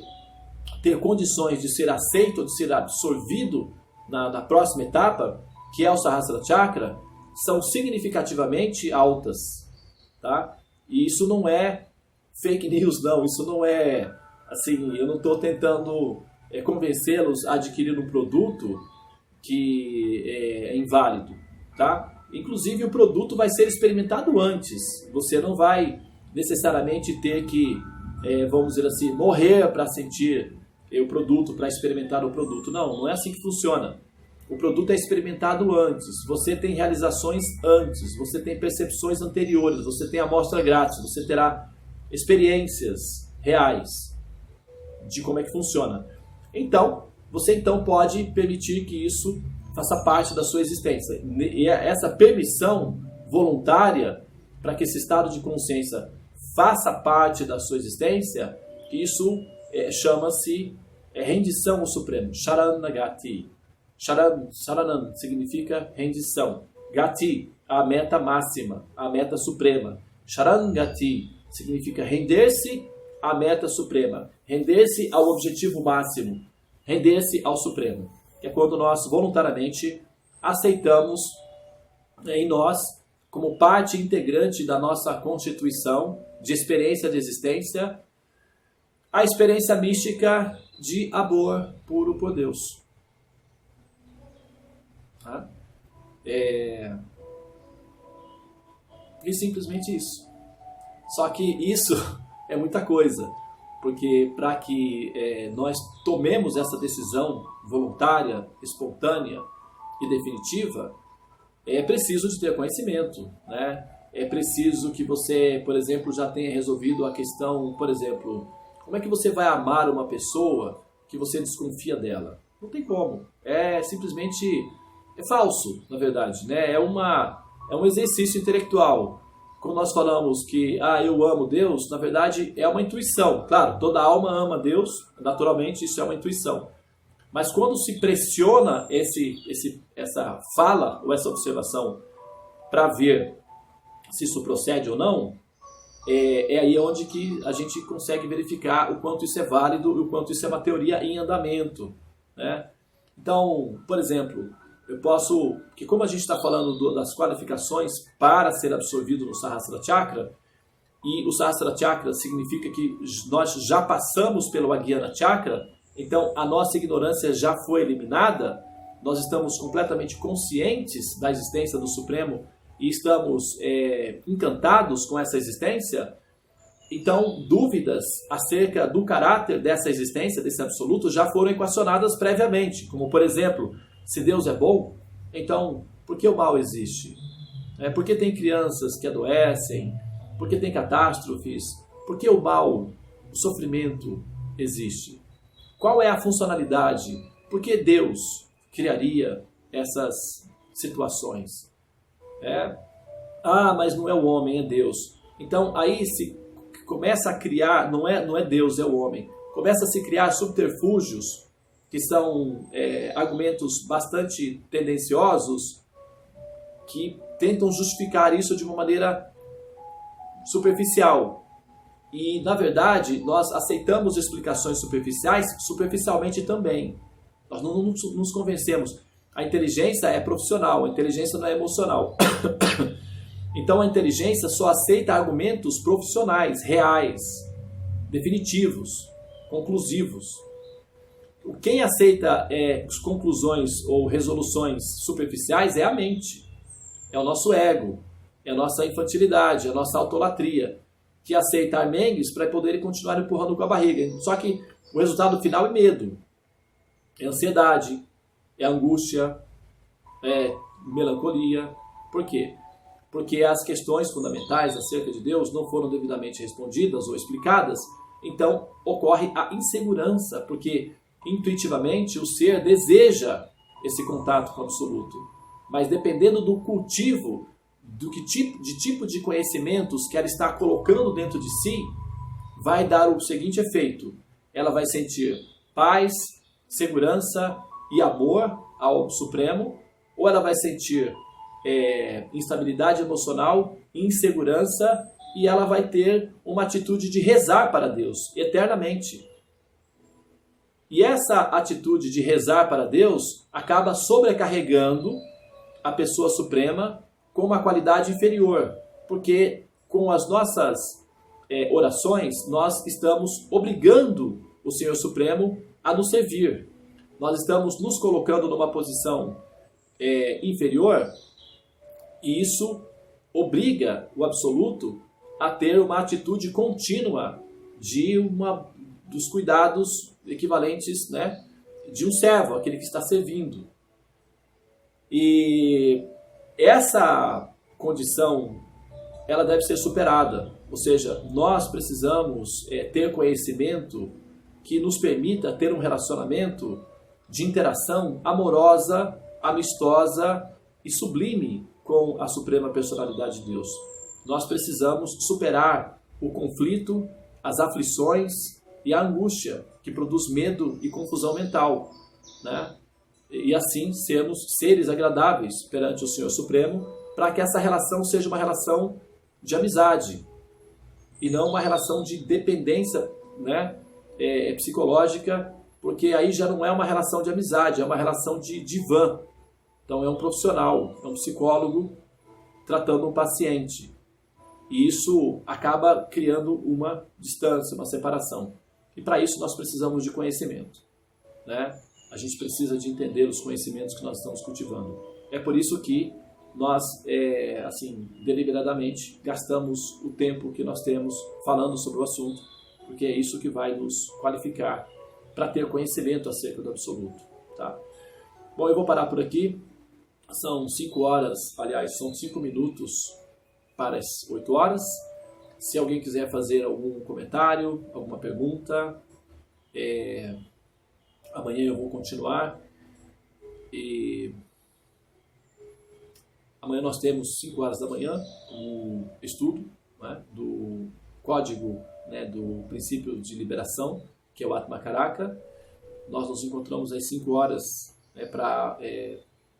ter condições de ser aceito, de ser absorvido na próxima etapa, que é o Sahasrara Chakra, são significativamente altas, tá? E isso não é fake news, não. Isso não é assim, eu não estou tentando convencê-los a adquirir um produto que é inválido, tá? Inclusive o produto vai ser experimentado antes. Você não vai necessariamente ter que, vamos dizer assim, morrer para sentir o produto, para experimentar o produto. Não é assim que funciona. O produto é experimentado antes, você tem realizações antes, você tem percepções anteriores, você tem amostra grátis, você terá experiências reais de como é que funciona. Então, você pode permitir que isso faça parte da sua existência. E essa permissão voluntária para que esse estado de consciência faça parte da sua existência, isso chama-se rendição ao Supremo. Sharanagati. Sharanam significa rendição. Gati, a meta máxima, a meta suprema. Sharangati significa render-se à meta suprema, render-se ao objetivo máximo, render-se ao Supremo. Que é quando nós voluntariamente aceitamos em nós, como parte integrante da nossa constituição de experiência de existência, a experiência mística de amor puro por Deus. Tá? E simplesmente isso. Só que isso é muita coisa, porque para que nós tomemos essa decisão voluntária, espontânea e definitiva, é preciso de ter conhecimento, né? É preciso que você, por exemplo, já tenha resolvido a questão, por exemplo, como é que você vai amar uma pessoa que você desconfia dela? Não tem como. Simplesmente falso, na verdade, né? É um exercício intelectual. Quando nós falamos que eu amo Deus, na verdade é uma intuição. Claro, toda alma ama Deus, naturalmente isso é uma intuição. Mas quando se pressiona essa fala ou essa observação para ver se isso procede ou não, é aí onde que a gente consegue verificar o quanto isso é válido e o quanto isso é uma teoria em andamento, né? Então, por exemplo, eu posso, que como a gente está falando das qualificações para ser absorvido no Sahasrara Chakra, e o Sahasrara Chakra significa que nós já passamos pelo Agyana Chakra, então a nossa ignorância já foi eliminada, nós estamos completamente conscientes da existência do Supremo e estamos encantados com essa existência. Então dúvidas acerca do caráter dessa existência, desse absoluto, já foram equacionadas previamente, como por exemplo, se Deus é bom, então por que o mal existe? Por que tem crianças que adoecem? Por que tem catástrofes? Por que o mal, o sofrimento existe? Qual é a funcionalidade? Por que Deus criaria essas situações? Mas não é o homem, é Deus. Então aí se começa a criar, não é Deus, é o homem. Começa a se criar subterfúgios, que são argumentos bastante tendenciosos, que tentam justificar isso de uma maneira superficial. E, na verdade, nós aceitamos explicações superficiais superficialmente também. Nós não nos convencemos. A inteligência é profissional, a inteligência não é emocional. Então, a inteligência só aceita argumentos profissionais, reais, definitivos, conclusivos. Quem aceita conclusões ou resoluções superficiais é a mente, é o nosso ego, é a nossa infantilidade, é a nossa autolatria, que aceita armengues para poder continuar empurrando com a barriga. Só que o resultado final é medo, é ansiedade, é angústia, é melancolia. Por quê? Porque as questões fundamentais acerca de Deus não foram devidamente respondidas ou explicadas, então ocorre a insegurança, porque intuitivamente o ser deseja esse contato com o absoluto, mas dependendo do cultivo, de tipo de conhecimentos que ela está colocando dentro de si, vai dar o seguinte efeito: ela vai sentir paz, segurança e amor ao Supremo, ou ela vai sentir instabilidade emocional, insegurança, e ela vai ter uma atitude de rezar para Deus eternamente. E essa atitude de rezar para Deus acaba sobrecarregando a pessoa suprema com uma qualidade inferior, porque com as nossas orações nós estamos obrigando o Senhor Supremo a nos servir. Nós estamos nos colocando numa posição inferior, e isso obriga o Absoluto a ter uma atitude contínua dos cuidados equivalentes, né, de um servo, aquele que está servindo. E essa condição, ela deve ser superada. Ou seja, nós precisamos ter conhecimento que nos permita ter um relacionamento de interação amorosa, amistosa e sublime com a suprema personalidade de Deus. Nós precisamos superar o conflito, as aflições e a angústia que produz medo e confusão mental, né? E assim sermos seres agradáveis perante o Senhor Supremo, para que essa relação seja uma relação de amizade e não uma relação de dependência, né, psicológica, porque aí já não é uma relação de amizade, é uma relação de divã. Então é um profissional, é um psicólogo tratando um paciente. E isso acaba criando uma distância, uma separação. E para isso nós precisamos de conhecimento, né? A gente precisa de entender os conhecimentos que nós estamos cultivando. É por isso que nós, deliberadamente, gastamos o tempo que nós temos falando sobre o assunto, porque é isso que vai nos qualificar para ter conhecimento acerca do absoluto, tá? Bom, eu vou parar por aqui. São 5 horas, aliás, são 5 minutos para as 8 horas. Se alguém quiser fazer algum comentário, alguma pergunta, amanhã eu vou continuar. E amanhã nós temos 5 horas da manhã o estudo, né, do código, né, do princípio de liberação, que é o Atma Karaka. Nós nos encontramos às 5 horas, né, para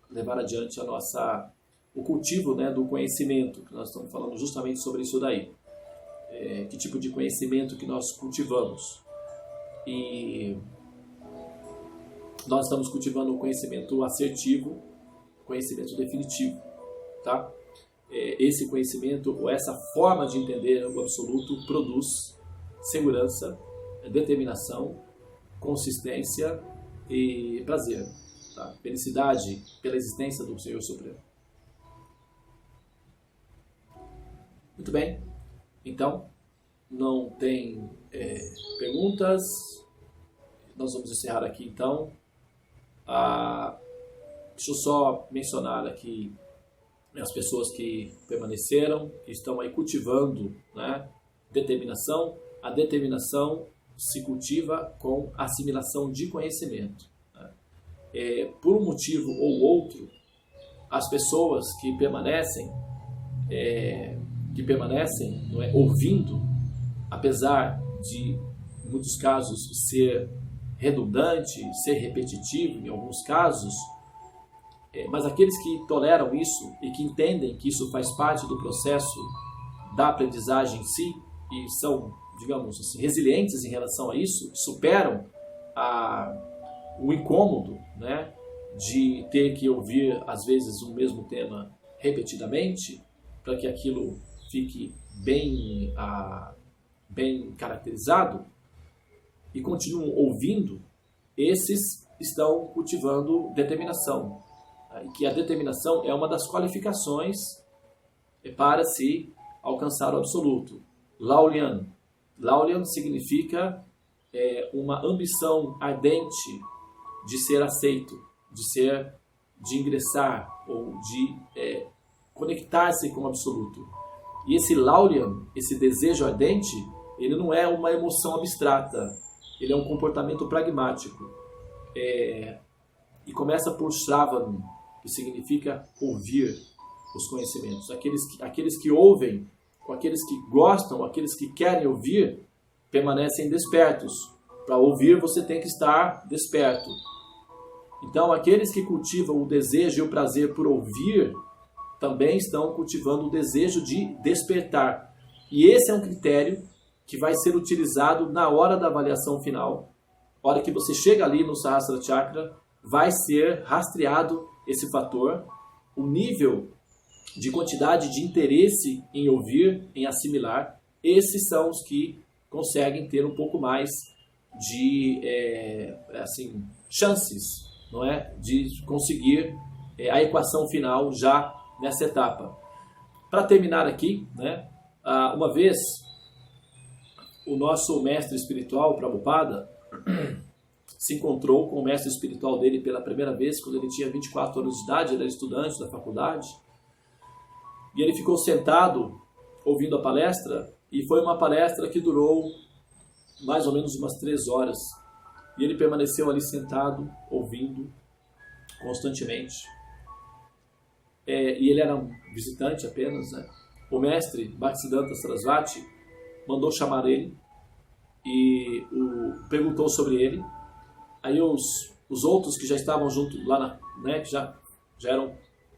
levar adiante o cultivo, né, do conhecimento, que nós estamos falando justamente sobre isso daí. Que tipo de conhecimento que nós cultivamos. E nós estamos cultivando o conhecimento assertivo, conhecimento definitivo, tá? Esse conhecimento, ou essa forma de entender o absoluto, produz segurança, determinação, consistência e prazer, tá? Felicidade pela existência do Senhor Supremo. Muito bem, então, não tem perguntas. Nós vamos encerrar aqui então. Deixa eu só mencionar aqui as pessoas que permaneceram, que estão aí cultivando, né, determinação. A determinação se cultiva com assimilação de conhecimento, né? Por um motivo ou outro, as pessoas que permanecem não é, ouvindo, apesar de, em muitos casos, ser redundante, ser repetitivo em alguns casos, mas aqueles que toleram isso e que entendem que isso faz parte do processo da aprendizagem em si e são, digamos assim, resilientes em relação a isso, superam o incômodo, né, de ter que ouvir, às vezes, o mesmo tema repetidamente, para que aquilo fique bem caracterizado, e continuam ouvindo, esses estão cultivando determinação. E que a determinação é uma das qualificações para se alcançar o absoluto. Laulian. Laulian significa uma ambição ardente de ser aceito, de ingressar ou de conectar-se com o absoluto. E esse Laulian, esse desejo ardente, ele não é uma emoção abstrata, ele é um comportamento pragmático. E começa por Shravan, que significa ouvir os conhecimentos. Aqueles que ouvem, ou aqueles que gostam, aqueles que querem ouvir, permanecem despertos. Para ouvir, você tem que estar desperto. Então, aqueles que cultivam o desejo e o prazer por ouvir, também estão cultivando o desejo de despertar. E esse é um critério que vai ser utilizado na hora da avaliação final. A hora que você chega ali no Sahasrara Chakra, vai ser rastreado esse fator, o nível de quantidade de interesse em ouvir, em assimilar. Esses são os que conseguem ter um pouco mais de chances, não é, de conseguir a equação final já nessa etapa. Para terminar aqui, né, uma vez o nosso mestre espiritual, Prabhupada, se encontrou com o mestre espiritual dele pela primeira vez quando ele tinha 24 anos de idade, ele era estudante da faculdade, e ele ficou sentado ouvindo a palestra, e foi uma palestra que durou mais ou menos umas 3 horas, e ele permaneceu ali sentado, ouvindo constantemente. e ele era um visitante apenas, né? O mestre Bhaktisiddhanta Sarasvati mandou chamar ele e perguntou sobre ele. Aí os outros que já estavam junto lá, né, que já eram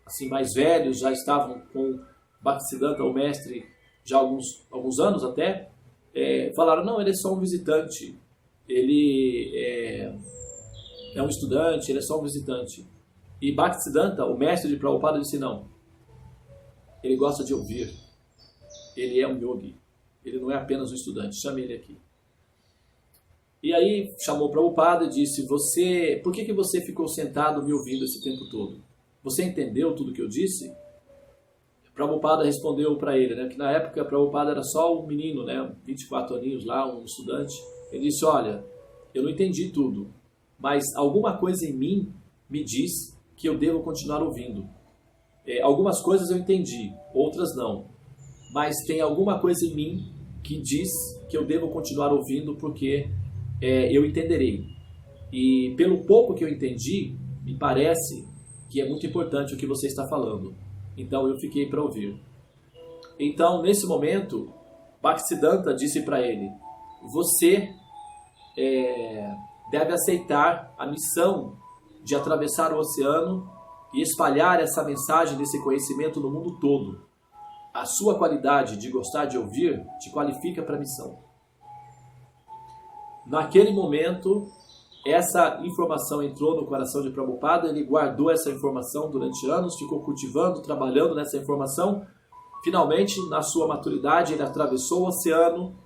assim mais velhos, já estavam com Bhaktisiddhanta, o mestre, já há alguns anos até, falaram: não, ele é só um visitante, ele é um estudante, ele é só um visitante. E Bhaktisiddhanta, o mestre de Prabhupada, disse: não, ele gosta de ouvir, ele é um yogi, ele não é apenas um estudante, chame ele aqui. E aí chamou Prabhupada e disse: por que você ficou sentado me ouvindo esse tempo todo? Você entendeu tudo que eu disse? Prabhupada respondeu para ele, né, que na época Prabhupada era só um menino, né, 24 aninhos lá, um estudante. Ele disse: olha, eu não entendi tudo, mas alguma coisa em mim me diz que eu devo continuar ouvindo. Algumas coisas eu entendi, outras não. Mas tem alguma coisa em mim que diz que eu devo continuar ouvindo porque eu entenderei. E pelo pouco que eu entendi, me parece que é muito importante o que você está falando. Então eu fiquei para ouvir. Então, nesse momento, Bhaktisiddhanta disse para ele: você deve aceitar a missão de atravessar o oceano e espalhar essa mensagem desse conhecimento no mundo todo. A sua qualidade de gostar de ouvir te qualifica para a missão. Naquele momento, essa informação entrou no coração de Prabhupada, ele guardou essa informação durante anos, ficou cultivando, trabalhando nessa informação. Finalmente, na sua maturidade, ele atravessou o oceano,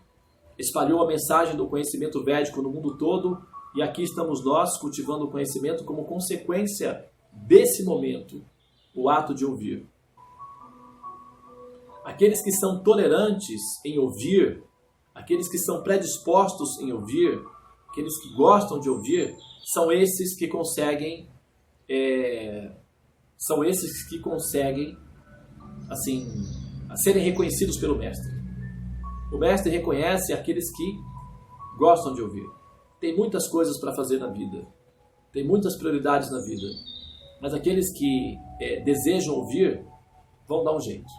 espalhou a mensagem do conhecimento védico no mundo todo, e aqui estamos nós cultivando o conhecimento como consequência desse momento, o ato de ouvir. Aqueles que são tolerantes em ouvir, aqueles que são predispostos em ouvir, aqueles que gostam de ouvir, são esses que conseguem, assim, serem reconhecidos pelo mestre. O mestre reconhece aqueles que gostam de ouvir. Tem muitas coisas para fazer na vida, tem muitas prioridades na vida, mas aqueles que desejam ouvir vão dar um jeito.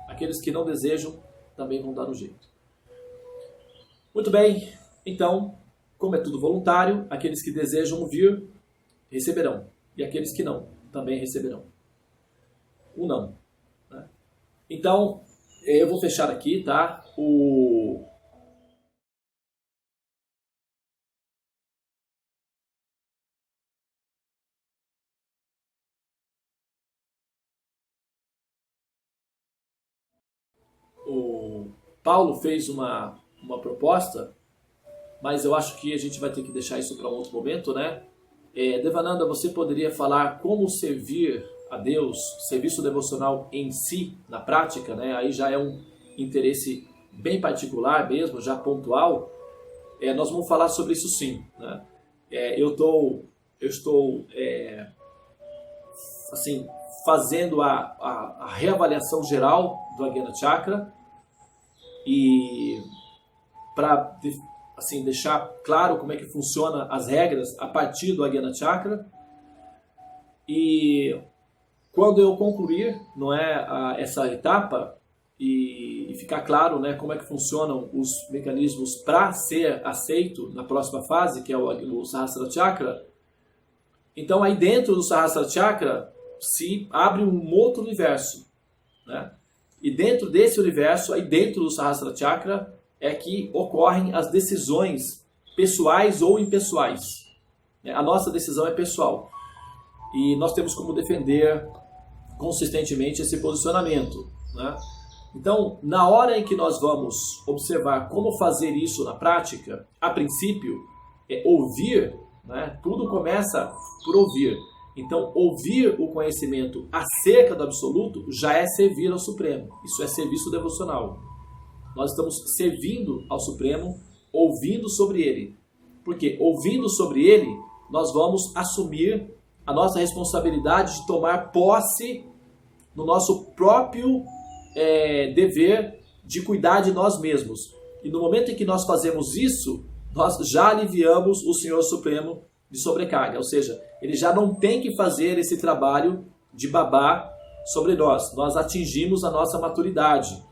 Aqueles que não desejam também vão dar um jeito. Muito bem, então, como é tudo voluntário, aqueles que desejam ouvir receberão, e aqueles que não também receberão. O não, né? Então, eu vou fechar aqui, tá? O Paulo fez uma proposta, mas eu acho que a gente vai ter que deixar isso para um outro momento, né? Devananda, você poderia falar como servir a Deus, serviço devocional em si, na prática, né? Aí já é um interesse bem particular mesmo, já pontual. Nós vamos falar sobre isso sim, né? Eu estou assim, fazendo a reavaliação geral do Ajna Chakra, e para assim, deixar claro como é que funciona as regras a partir do Ajna Chakra. E quando eu concluir, não é, essa etapa e ficar claro, né, como é que funcionam os mecanismos para ser aceito na próxima fase, que é o Sahasrara Chakra, então aí dentro do Sahasrara Chakra se abre um outro universo, né? E dentro desse universo, aí dentro do Sahasrara Chakra, é que ocorrem as decisões pessoais ou impessoais. A nossa decisão é pessoal. E nós temos como defender consistentemente esse posicionamento, né? Então, na hora em que nós vamos observar como fazer isso na prática, a princípio, ouvir, né? Tudo começa por ouvir. Então, ouvir o conhecimento acerca do Absoluto já é servir ao Supremo. Isso é serviço devocional. Nós estamos servindo ao Supremo, ouvindo sobre Ele. Porque ouvindo sobre Ele, nós vamos assumir a nossa responsabilidade de tomar posse no nosso próprio dever de cuidar de nós mesmos. E no momento em que nós fazemos isso, nós já aliviamos o Senhor Supremo de sobrecarga. Ou seja, ele já não tem que fazer esse trabalho de babá sobre nós. Nós atingimos a nossa maturidade,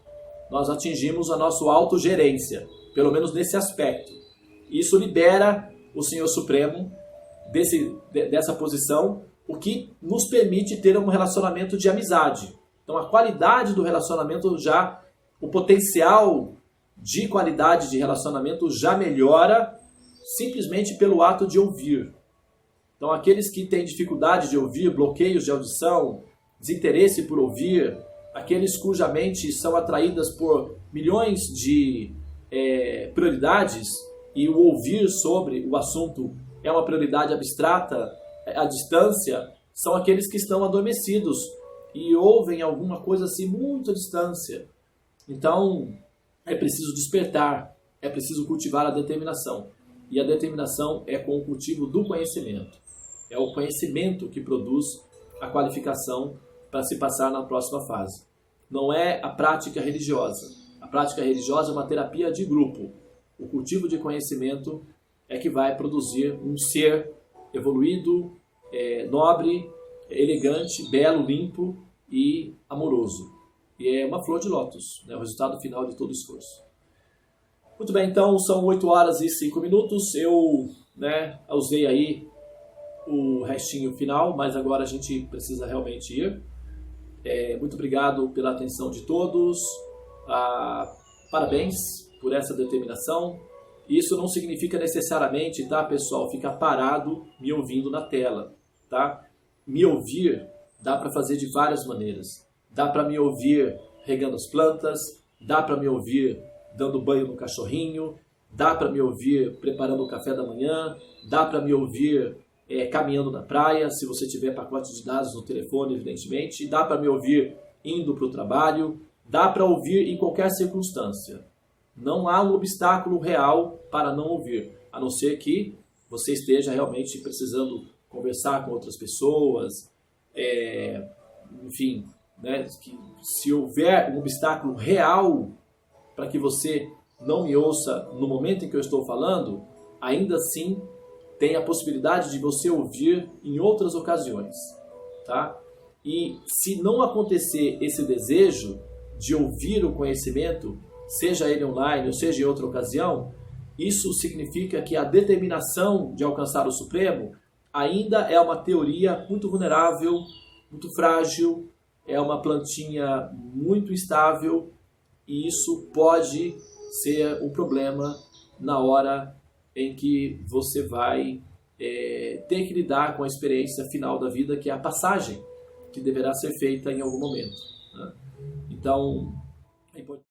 nós atingimos a nossa autogerência, pelo menos nesse aspecto. Isso libera o Senhor Supremo dessa posição, o que nos permite ter um relacionamento de amizade. Então a qualidade do relacionamento o potencial de qualidade de relacionamento já melhora simplesmente pelo ato de ouvir. Então aqueles que têm dificuldade de ouvir, bloqueios de audição, desinteresse por ouvir, aqueles cuja mente são atraídas por milhões de prioridades e o ouvir sobre o assunto é uma prioridade abstrata, à distância, são aqueles que estão adormecidos e ouvem alguma coisa assim muito à distância. Então, é preciso despertar, é preciso cultivar a determinação. E a determinação é com o cultivo do conhecimento. É o conhecimento que produz a qualificação para se passar na próxima fase. Não é a prática religiosa. A prática religiosa é uma terapia de grupo. O cultivo de conhecimento é que vai produzir um ser evoluído, nobre, elegante, belo, limpo e amoroso. E é uma flor de lótus, né? O resultado final de todo esforço. Muito bem, então são 8 horas e 5 minutos. Eu usei aí o restinho final, mas agora a gente precisa realmente ir. Muito obrigado pela atenção de todos. Parabéns por essa determinação. Isso não significa necessariamente, tá, pessoal, ficar parado me ouvindo na tela, tá? Me ouvir dá para fazer de várias maneiras. Dá para me ouvir regando as plantas, dá para me ouvir dando banho no cachorrinho, dá para me ouvir preparando o café da manhã, dá para me ouvir caminhando na praia, se você tiver pacote de dados no telefone, evidentemente, dá para me ouvir indo para o trabalho, dá para ouvir em qualquer circunstância. Não há um obstáculo real para não ouvir, a não ser que você esteja realmente precisando conversar com outras pessoas, enfim, né, que se houver um obstáculo real para que você não me ouça no momento em que eu estou falando, ainda assim tem a possibilidade de você ouvir em outras ocasiões, tá? E se não acontecer esse desejo de ouvir o conhecimento, seja ele online ou seja em outra ocasião, isso significa que a determinação de alcançar o Supremo ainda é uma teoria muito vulnerável, muito frágil, é uma plantinha muito instável e isso pode ser um problema na hora em que você vai ter que lidar com a experiência final da vida, que é a passagem, que deverá ser feita em algum momento, né? Então, é importante.